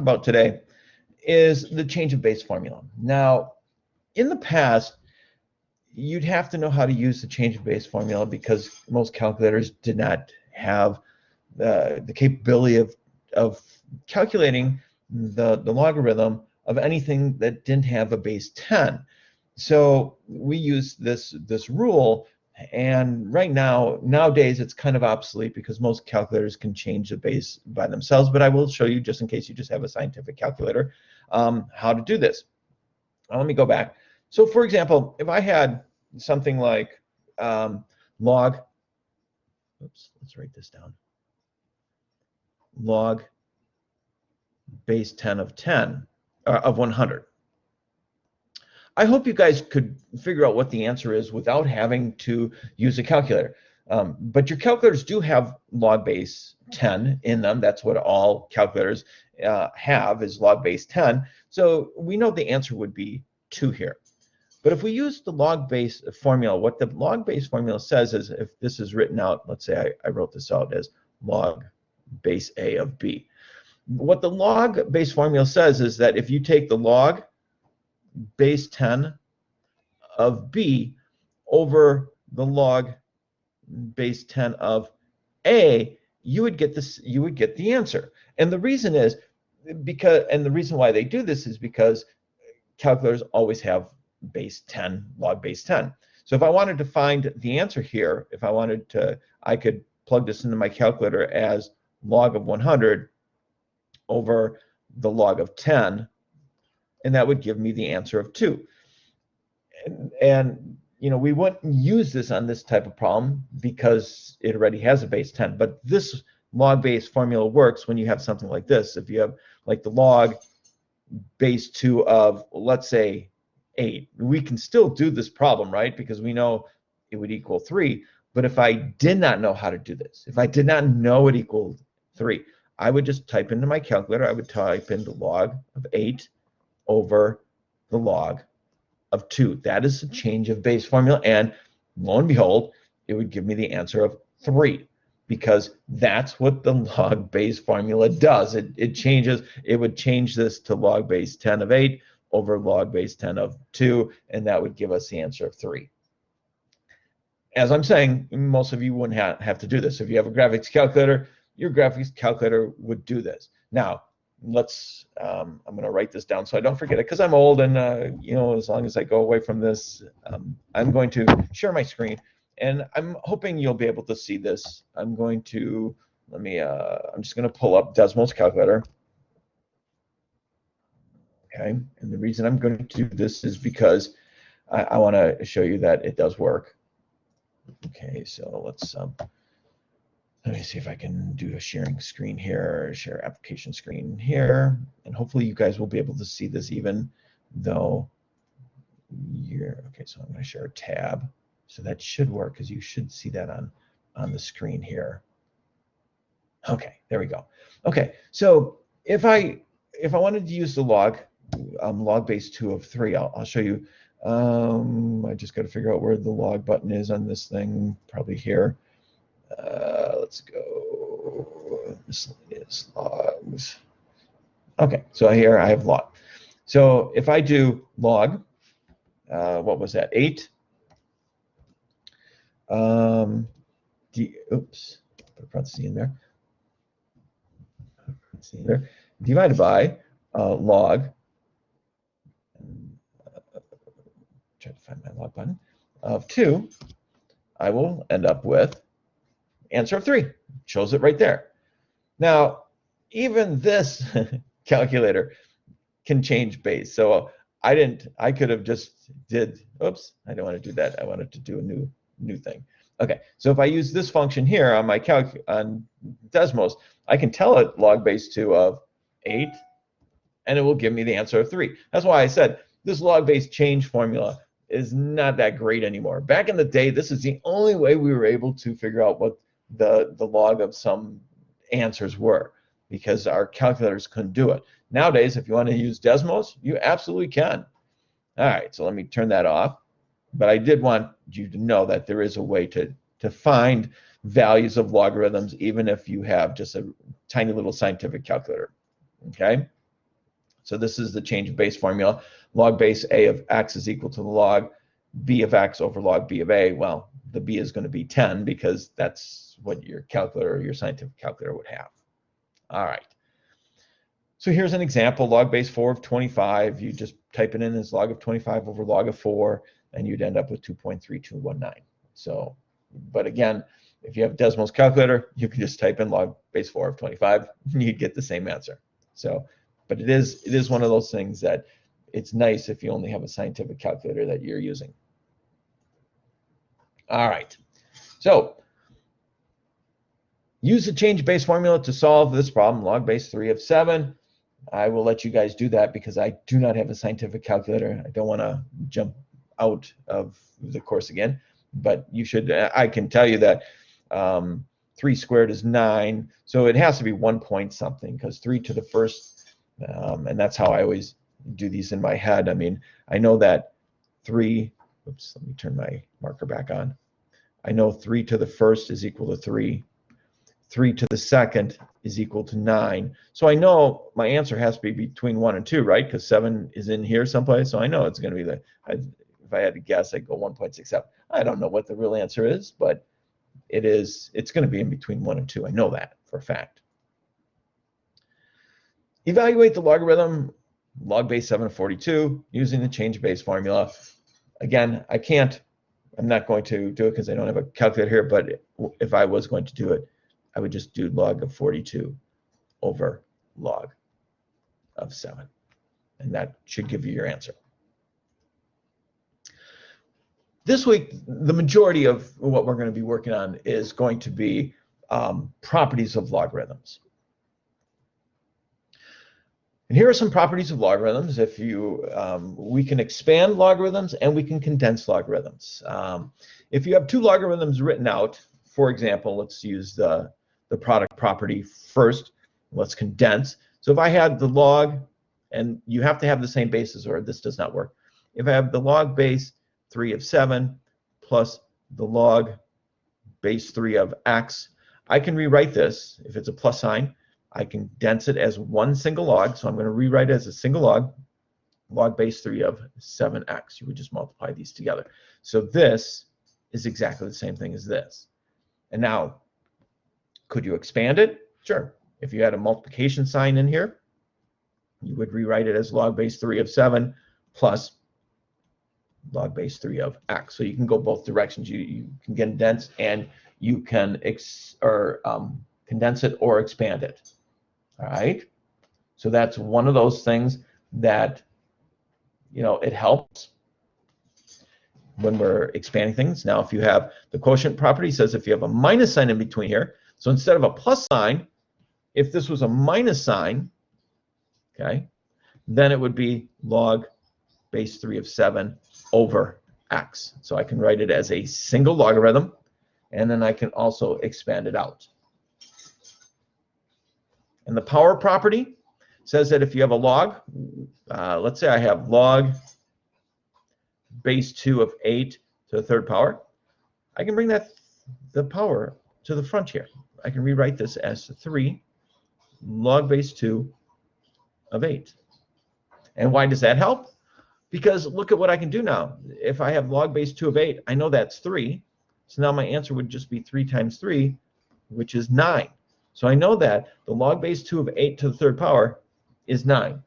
about today is the change of base formula. Now, in the past, you'd have to know how to use the change of base formula because most calculators did not have the capability of calculating the logarithm of anything that didn't have a base 10. So we use this rule, and nowadays it's kind of obsolete because most calculators can change the base by themselves, but I will show you, just in case you just have a scientific calculator, how to do this. Now, let me go back. So for example, if I had something like log, oops, let's write this down, log base 10 of 100. I hope you guys could figure out what the answer is without having to use a calculator. But your calculators do have log base 10 in them. That's what all calculators have, is log base 10. So we know the answer would be 2 here. But if we use the log base formula, what the log base formula says is, if this is written out, let's say I wrote this out as log base A of B. What the log base formula says is that if you take the log base 10 of B over the log base 10 of A, you would get the answer. And the reason is the reason why they do this is because calculators always have base 10, log base 10. So if I wanted to find the answer here, I could plug this into my calculator as log of 100 over the log of 10, and that would give me the answer of 2. And we wouldn't use this on this type of problem because it already has a base 10. But this log base formula works when you have something like this. If you have like the log base 2 of, let's say, 8, we can still do this problem, right? Because we know it would equal 3. But if I did not know how to do this, if I did not know it equaled 3, I would just type into my calculator, I would type in the log of 8 over the log of 2. That is the change of base formula, and lo and behold, it would give me the answer of 3, because that's what the log base formula does. It would change this to log base 10 of 8 over log base 10 of 2, and that would give us the answer of 3. As I'm saying, most of you wouldn't have to do this. If you have a graphics calculator, your graphics calculator would do this. Now, I'm going to write this down so I don't forget it, because I'm old, and as long as I go away from this, I'm going to share my screen, and I'm hoping you'll be able to see this. I'm just going to pull up Desmos calculator. Okay, and the reason I'm going to do this is because I want to show you that it does work. Okay, so let me see if I can do a sharing screen here, share application screen here, and hopefully you guys will be able to see this even though okay, so I'm going to share a tab. So that should work, because you should see that on the screen here. Okay, there we go. Okay, so if I wanted to use the log base 2 of 3, I'll show you. I just got to figure out where the log button is on this thing, probably here. Let's go. This is logs. Okay, so here I have log. So if I do log, what was that? 8. Oops, put a parenthesis in there. Divided by log. Try to find my log button of 2. I will end up with answer of 3. Shows it right there. Now, even this calculator can change base. So I could have just oops, I don't want to do that. I wanted to do a new thing. Okay, so if I use this function here on my on Desmos, I can tell it log base 2 of 8, and it will give me the answer of 3. That's why I said this log base change formula is not that great anymore. Back in the day, this is the only way we were able to figure out what the log of some answers were, because our calculators couldn't do it. Nowadays, if you want to use Desmos, you absolutely can. All right, so let me turn that off. But I did want you to know that there is a way to find values of logarithms, even if you have just a tiny little scientific calculator. Okay? So this is the change of base formula. Log base a of x is equal to the log b of x over log b of a. Well, the b is going to be 10 because that's what your calculator or your scientific calculator would have. All right. So here's an example, log base 4 of 25. You just type it in as log of 25 over log of 4, and you'd end up with 2.3219. So, but again, if you have Desmos calculator, you can just type in log base 4 of 25, and you'd get the same answer. So, but it is one of those things that it's nice if you only have a scientific calculator that you're using. All right. So, use the change base formula to solve this problem, log base 3 of 7. I will let you guys do that because I do not have a scientific calculator. I don't want to jump out of the course again, but you should. I can tell you that 3 squared is 9, so it has to be 1 point something because 3 to the first, and that's how I always do these in my head. I mean, I know that 3, oops, let me turn my marker back on. I know 3 to the first is equal to 3. 3 to the second is equal to 9. So I know my answer has to be between 1 and 2, right? Because 7 is in here someplace. So I know it's going to be if I had to guess, I'd go 1.67. I don't know what the real answer is, but it's going to be in between 1 and 2. I know that for a fact. Evaluate the logarithm, log base 7 of 42, using the change base formula. Again, I'm not going to do it because I don't have a calculator here, but if I was going to do it, I would just do log of 42 over log of 7. And that should give you your answer. This week, the majority of what we're going to be working on is going to be properties of logarithms. And here are some properties of logarithms. We can expand logarithms and we can condense logarithms. If you have 2 logarithms written out, for example, let's use the product property first. Let's condense. So if I had the log, and you have to have the same bases or this does not work. If I have the log base 3 of 7 plus the log base 3 of x, I can rewrite this. If it's a plus sign, I can condense it as one single log. So I'm going to rewrite it as a single log base 3 of 7x. You would just multiply these together. So this is exactly the same thing as this. And now, could you expand it? Sure. If you had a multiplication sign in here, you would rewrite it as log base 3 of 7 plus log base 3 of x. So you can go both directions. You can condense and you can condense it or expand it. All right. So that's one of those things that, it helps when we're expanding things. Now, if you have the quotient property, says if you have a minus sign in between here, so instead of a plus sign, if this was a minus sign, okay, then it would be log base 3 of 7 over x. So I can write it as a single logarithm, and then I can also expand it out. And the power property says that if you have a log, let's say I have log base 2 of 8 to the third power, I can bring the power to the front here. I can rewrite this as 3 log base 2 of 8. And why does that help? Because look at what I can do now. If I have log base 2 of 8, I know that's 3. So now my answer would just be 3 times 3, which is 9. So I know that the log base 2 of 8 to the third power is 9.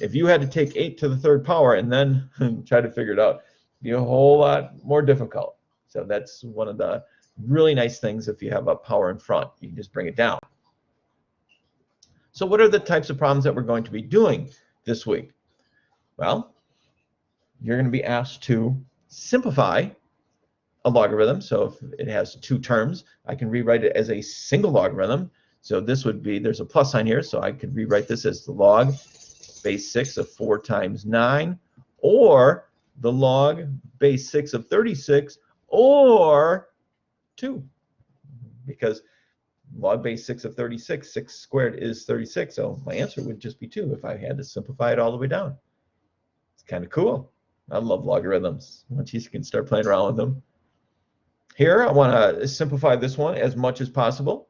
If you had to take 8 to the third power and then try to figure it out, it'd be a whole lot more difficult. So that's one of the really nice things. If you have a power in front, you can just bring it down. So what are the types of problems that we're going to be doing this week? Well, you're going to be asked to simplify a logarithm. So if it has 2 terms, I can rewrite it as a single logarithm. So this would be, there's a plus sign here, so I could rewrite this as the log base 6 of 4 times 9, or the log base 6 of 36, or 2, because log base 6 of 36, 6 squared is 36, so my answer would just be 2 if I had to simplify it all the way down. It's kind of cool. I love logarithms. Once you can start playing around with them. Here, I want to simplify this one as much as possible.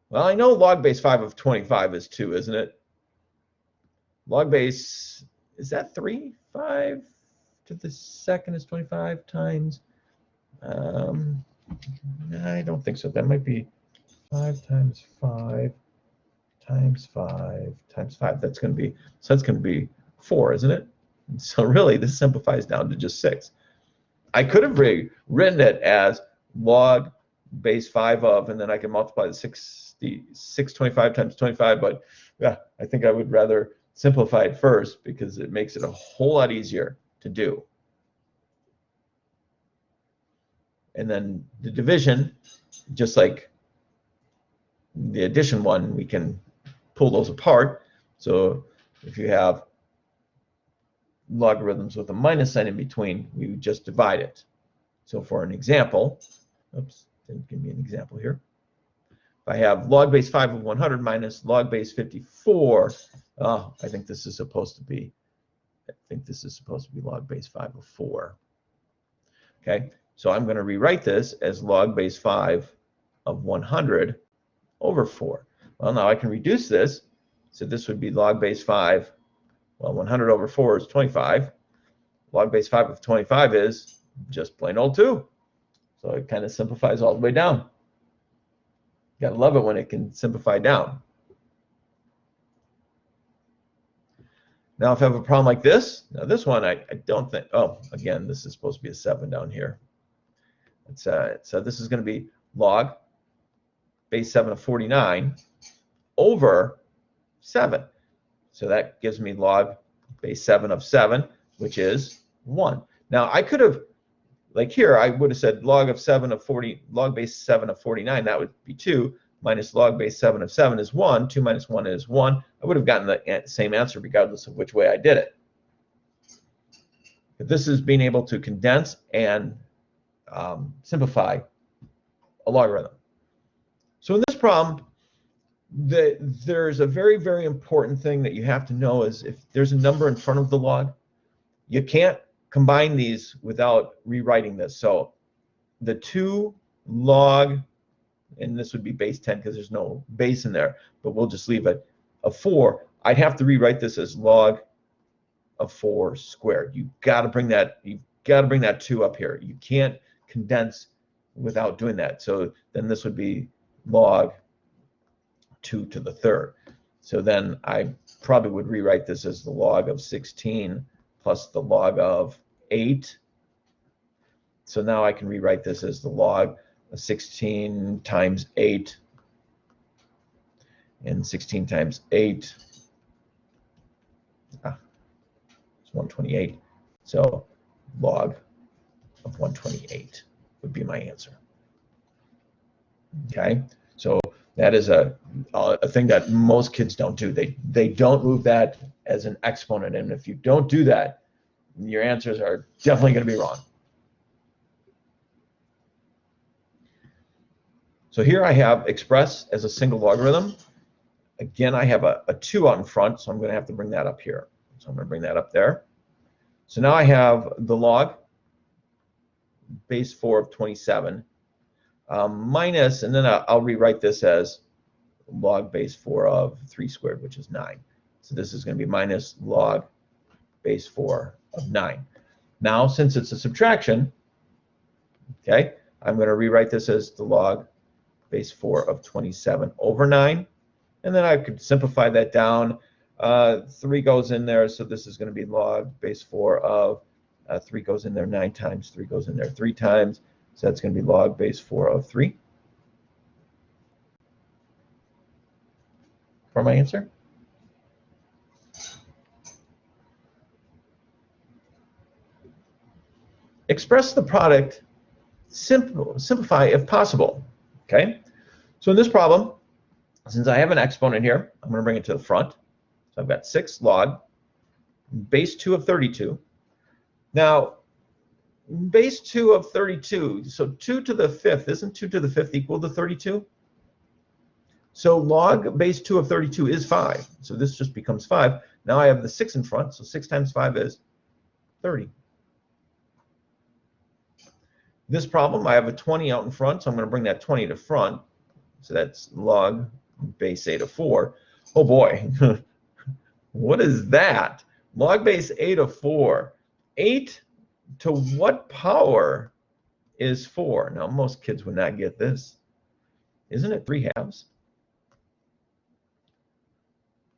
Well, I know log base 5 of 25 is 2, isn't it? log base, is that 3? 5 to the second is 25 times, I don't think so. That might be 5 times 5 times 5 times 5. That's going to be, so that's going to be 4, isn't it? And so really, this simplifies down to just 6. I could have written it as log base 5 of, and then I can multiply the 625 times 25, but yeah, I think I would rather simplify it first because it makes it a whole lot easier to do. And then the division, just like the addition one, we can pull those apart. So if you have logarithms with a minus sign in between, we would just divide it. So for an example, oops, didn't give me an example here. If I have log base 5 of 100 minus log base 54, I think this is supposed to be, log base 5 of 4. Okay, so I'm going to rewrite this as log base 5 of 100 over 4. Well, now I can reduce this, so this would be log base 5. Well, 100 over 4 is 25. Log base 5 of 25 is just plain old 2. So it kind of simplifies all the way down. You gotta love it when it can simplify down. Now, if I have a problem like this, now this one I don't think, oh, again, this is supposed to be a 7 down here. So this is going to be log base 7 of 49 over 7. So that gives me log base 7 of 7, which is 1. Now I could have, like here, I would have said log base 7 of 49, that would be 2, minus log base 7 of 7 is 1, 2 minus 1 is 1. I would have gotten the same answer regardless of which way I did it. But this is being able to condense and simplify a logarithm. So in this problem, there's a very, very important thing that you have to know is if there's a number in front of the log, you can't combine these without rewriting this. So the 2 log, and this would be base 10 because there's no base in there, but we'll just leave it a 4. I'd have to rewrite this as log of 4 squared. You've got to bring that 2 up here. You can't condense without doing that. So then this would be log 2 to the 3rd. So then I probably would rewrite this as the log of 16 plus the log of 8. So now I can rewrite this as the log of 16 times 8. And 16 times 8, it's 128. So log of 128 would be my answer. Okay, so that is a thing that most kids don't do. They don't move that as an exponent, and if you don't do that, your answers are definitely going to be wrong. So here I have express as a single logarithm. Again, I have a 2 out in front, so I'm going to have to bring that up here. So I'm going to bring that up there. So now I have the log base 4 of 27 minus, and then I'll rewrite this as log base 4 of 3 squared, which is 9. So this is going to be minus log base 4 of 9. Now, since it's a subtraction, okay, I'm going to rewrite this as the log base 4 of 27 over 9. And then I could simplify that down. 3 goes in there, so this is going to be log base 4 of 3 goes in there 9 times, 3 goes in there 3 times. So that's going to be log base 4 of 3 for my answer. Express the product, simplify if possible. Okay, so in this problem, since I have an exponent here, I'm going to bring it to the front. So I've got 6 log base 2 of 32. Now, base 2 of 32, so 2 to the 5th, isn't 2 to the 5th equal to 32? So log base 2 of 32 is 5. So this just becomes 5. Now I have the 6 in front, so 6 times 5 is 30. This problem, I have a 20 out in front, so I'm going to bring that 20 to front. So that's log base 8 of 4. Oh boy, What is that? Log base 8 of 4. 8 to what power is 4? Now, most kids would not get this. Isn't it 3/2?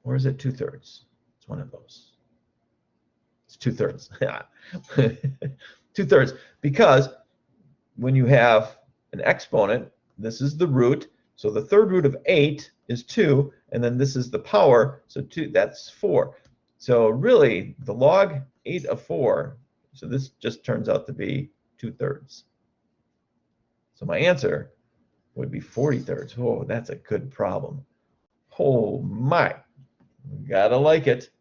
Or is it 2/3? It's one of those. It's 2/3. 2/3. Because when you have an exponent, this is the root. So the third root of 8 is 2, and then this is the power, so 2, that's 4. So really, the log 8 of 4, so this just turns out to be 2/3. So my answer would be 40/3. Oh, that's a good problem. Oh my, gotta like it.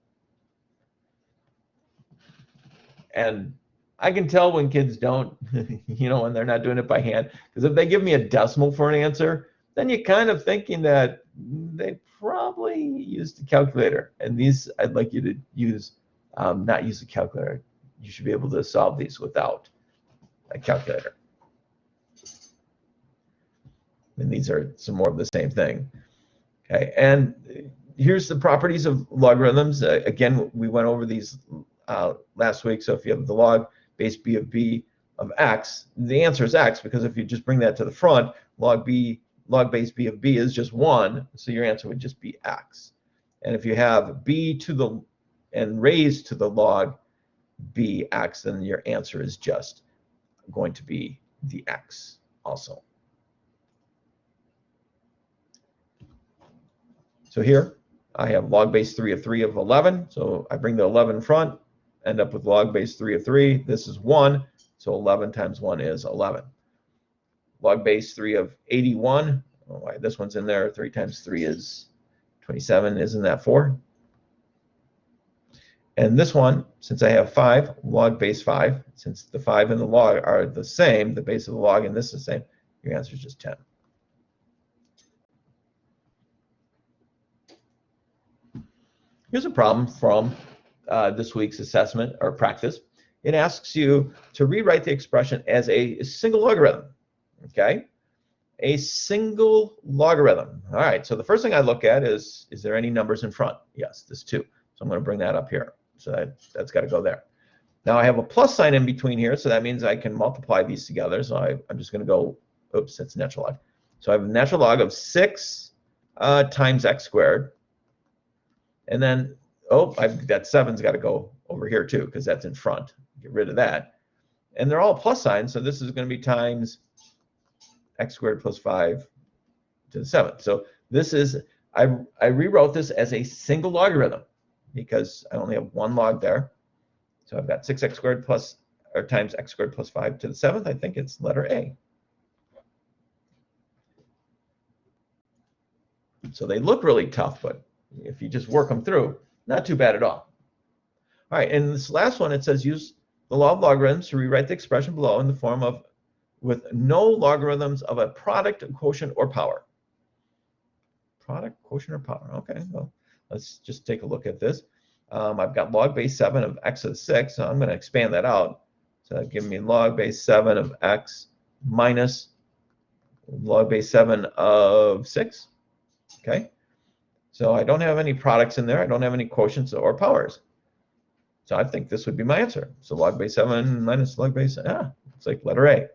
And I can tell when kids don't, when they're not doing it by hand, because if they give me a decimal for an answer, then you're kind of thinking that they probably used a calculator. And these, I'd like you to use, not use a calculator. You should be able to solve these without a calculator. And these are some more of the same thing. Okay, and here's the properties of logarithms. Again, we went over these last week. So if you have the log base b of x, the answer is x, because if you just bring that to the front, log base b of b is just 1, so your answer would just be x. And if you have b to the and raised to the log bx, then your answer is just going to be the x also. So here I have log base 3 of 3 of 11, so I bring the 11 in front, end up with log base 3 of 3. This is 1, so 11 times 1 is 11. Log base 3 of 81. I don't know why this one's in there. 3 times 3 is 27. Isn't that 4? And this one, since I have 5, log base 5, since the 5 and the log are the same, the base of the log and this is the same, your answer is just 10. Here's a problem from this week's assessment or practice. It asks you to rewrite the expression as a single logarithm. Okay, a single logarithm. All right, so the first thing I look at is there any numbers in front? Yes, there's 2. So I'm going to bring that up here. So that's got to go there. Now I have a plus sign in between here, so that means I can multiply these together. So I'm just going to go, oops, that's natural log. So I have a natural log of 6 times x squared. And then, oh, that 7's got to go over here too, because that's in front. Get rid of that. And they're all plus signs, so this is going to be times x squared plus 5 to the 7th. So this is, I rewrote this as a single logarithm because I only have one log there. So I've got 6x squared plus, or times x squared plus 5 to the 7th. I think it's letter A. So they look really tough, but if you just work them through, not too bad at all. All right, and this last one, it says use the law of logarithms to rewrite the expression below in the form of with no logarithms of a product, quotient, or power. Product, quotient, or power. Okay, well, let's just take a look at this. I've got log base 7 of x to the 6, so I'm going to expand that out. So that gives me log base 7 of x minus log base 7 of 6. Okay, so I don't have any products in there. I don't have any quotients or powers. So I think this would be my answer. So log base 7 minus log base, it's like letter A.